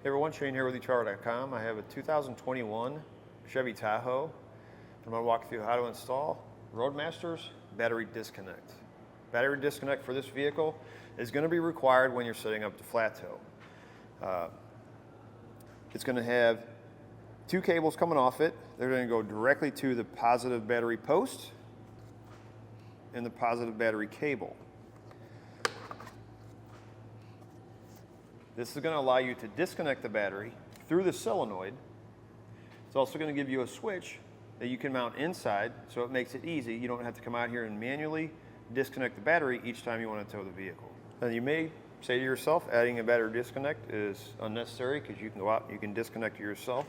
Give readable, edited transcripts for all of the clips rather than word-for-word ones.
Hey everyone, Shane here with etrailer.com. I have a 2021 Chevy Tahoe. I'm going to walk through how to install Roadmaster's battery disconnect. Battery disconnect for this vehicle is going to be required when you're setting up the flat tow. It's going to have two cables coming off it. They're going to go directly to the positive battery post and the positive battery cable. This is going to allow you to disconnect the battery through the solenoid. It's also going to give you a switch that you can mount inside, so it makes it easy. You don't have to come out here and manually disconnect the battery each time you want to tow the vehicle. Now you may say to yourself, adding a battery disconnect is unnecessary because you can go out and you can disconnect it yourself.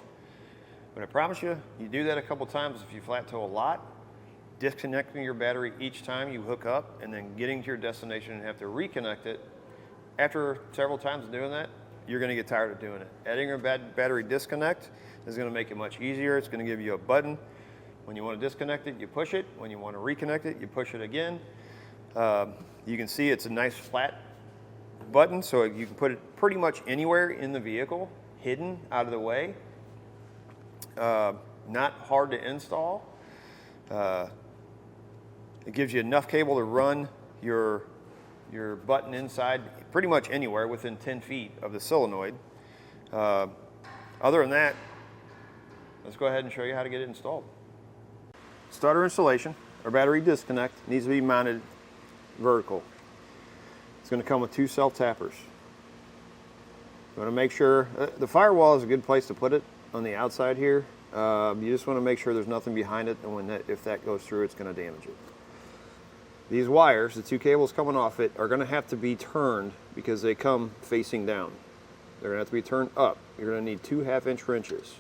But I promise you, you do that a couple times if you flat tow a lot, disconnecting your battery each time you hook up and then getting to your destination and have to reconnect it. After several times of doing that, you're going to get tired of doing it. Adding a battery disconnect is going to make it much easier. It's going to give you a button. When you want to disconnect it, you push it. When you want to reconnect it, you push it again. You can see it's a nice flat button, so you can put it pretty much anywhere in the vehicle, hidden out of the way. Not hard to install. It gives you enough cable to run your button inside pretty much anywhere within 10 feet of the solenoid. Other than that, let's go ahead and show you how to get it installed. Starter installation, our battery disconnect needs to be mounted vertical. It's going to come with two self-tappers. You want to make sure, the firewall is a good place to put it on the outside here. You just want to make sure there's nothing behind it, and if that goes through, it's going to damage it. These wires, the two cables coming off it, are going to have to be turned because they come facing down. They're going to have to be turned up. You're going to need 2 1/2-inch wrenches.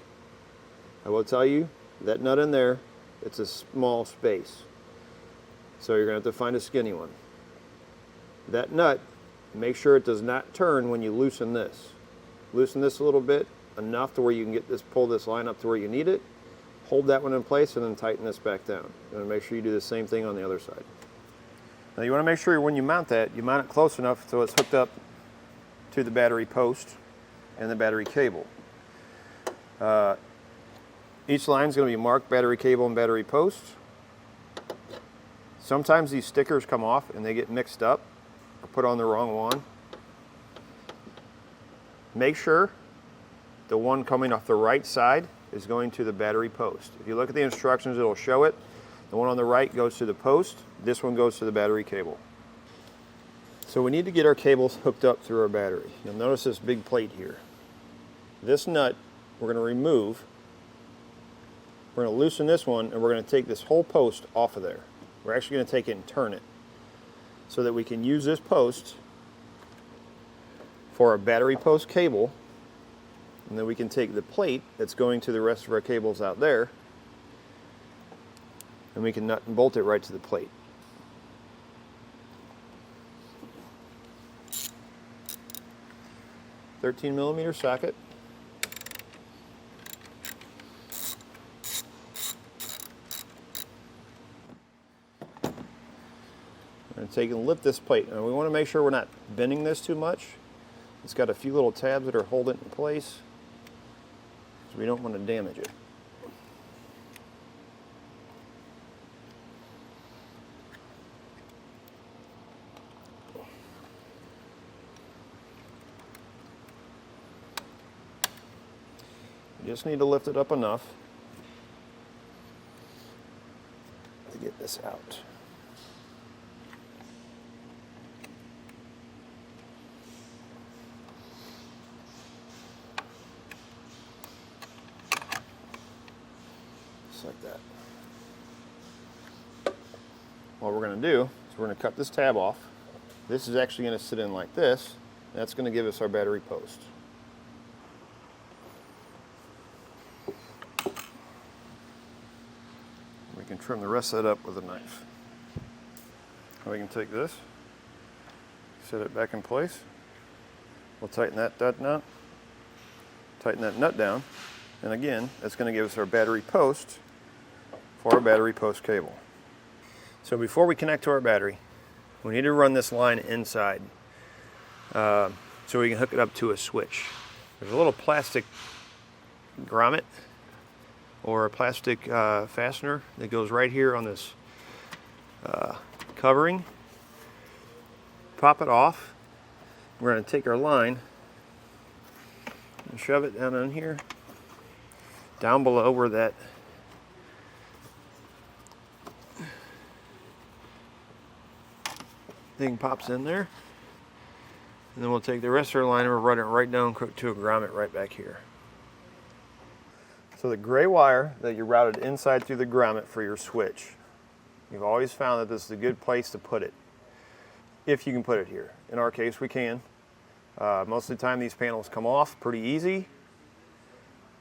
I will tell you, that nut in there, it's a small space. So you're going to have to find a skinny one. That nut, make sure it does not turn when you loosen this. Loosen this a little bit, enough to where you can get this, pull this line up to where you need it. Hold that one in place and then tighten this back down. You're going to make sure you do the same thing on the other side. Now you want to make sure when you mount that, you mount it close enough so it's hooked up to the battery post and the battery cable. Each line is going to be marked battery cable and battery post. Sometimes these stickers come off and they get mixed up or put on the wrong one. Make sure the one coming off the right side is going to the battery post. If you look at the instructions, it'll show it. The one on the right goes to the post. This one goes to the battery cable. So we need to get our cables hooked up through our battery. You'll notice this big plate here. This nut we're going to remove. We're going to loosen this one and we're going to take this whole post off of there. We're actually going to take it and turn it so that we can use this post for our battery post cable, and then we can take the plate that's going to the rest of our cables out there and we can nut and bolt it right to the plate. .13mm socket. I'm going to take and lift this plate. Now we want to make sure we're not bending this too much. It's got a few little tabs that are holding it in place, so we don't want to damage it. You just need to lift it up enough to get this out. Just like that. What we're going to do is we're going to cut this tab off. This is actually going to sit in like this. That's going to give us our battery post. We can trim the rest of that up with a knife. We can take this, set it back in place. We'll tighten that nut, tighten that nut down, and again, that's going to give us our battery post for our battery post cable. So before we connect to our battery, we need to run this line inside so we can hook it up to a switch. There's a little plastic grommet or a plastic fastener that goes right here on this covering. Pop it off. We're going to take our line and shove it down in here, down below where that thing pops in there. And then we'll take the rest of our line and we'll run it right down to a grommet right back here. So the gray wire that you routed inside through the grommet for your switch, you've always found that this is a good place to put it, if you can put it here. In our case, we can. Most of the time these panels come off pretty easy.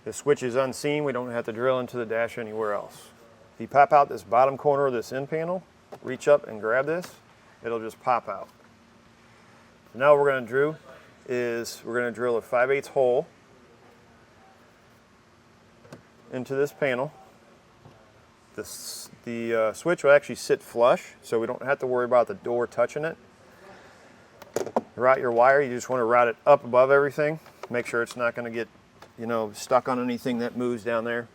The switch is unseen, we don't have to drill into the dash anywhere else. If you pop out this bottom corner of this end panel, reach up and grab this, it'll just pop out. So now what we're going to do is we're going to drill a 5/8 hole into this panel. The switch will actually sit flush, so we don't have to worry about the door touching it. Route your wire, you just want to route it up above everything. Make sure it's not going to get, you know, stuck on anything that moves down there.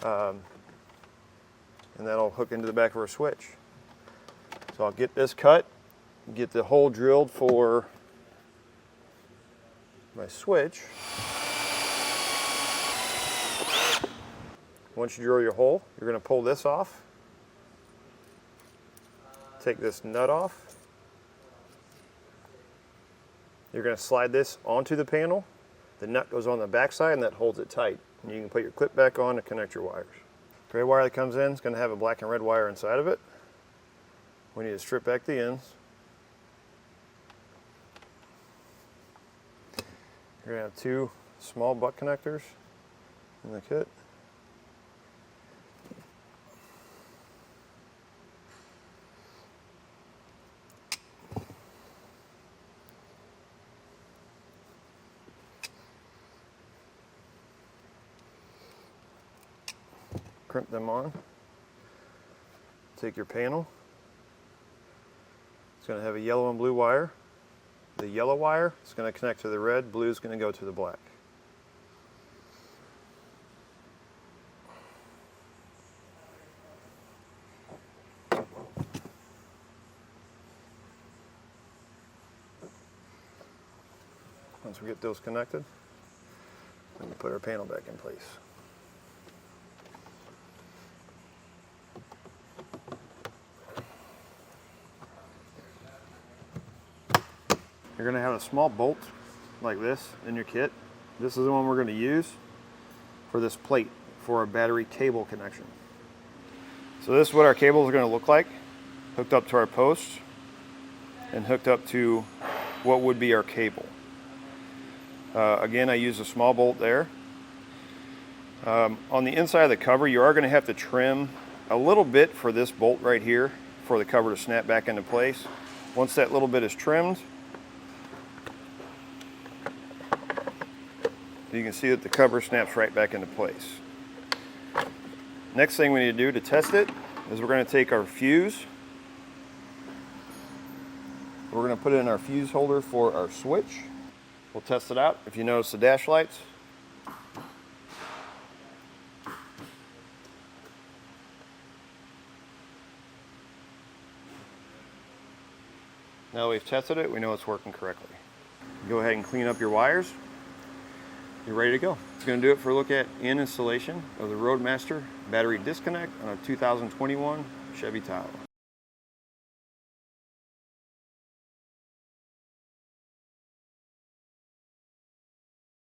And that'll hook into the back of our switch. So I'll get this cut, get the hole drilled for my switch. Once you drill your hole, you're going to pull this off. Take this nut off. You're going to slide this onto the panel. The nut goes on the back side and that holds it tight. And you can put your clip back on to connect your wires. Gray wire that comes in is going to have a black and red wire inside of it. We need to strip back the ends. You're going to have 2 small butt connectors in the kit. Crimp them on. Take your panel. It's going to have a yellow and blue wire. The yellow wire is going to connect to the red, blue is going to go to the black. Once we get those connected, we can put our panel back in place. You're going to have a small bolt like this in your kit. This is the one we're going to use for this plate for a battery cable connection. So this is what our cables are going to look like, hooked up to our posts and hooked up to what would be our cable. Again, I use a small bolt there. On the inside of the cover, you are going to have to trim a little bit for this bolt right here for the cover to snap back into place. Once that little bit is trimmed, you can see that the cover snaps right back into place. Next thing we need to do to test it is we're going to take our fuse. We're going to put it in our fuse holder for our switch. We'll test it out. If you notice the dash lights, now that we've tested it, we know it's working correctly. Go ahead and clean up your wires. You're ready to go. It's going to do it for a look at and installation of the Roadmaster battery disconnect on a 2021 Chevy Tahoe.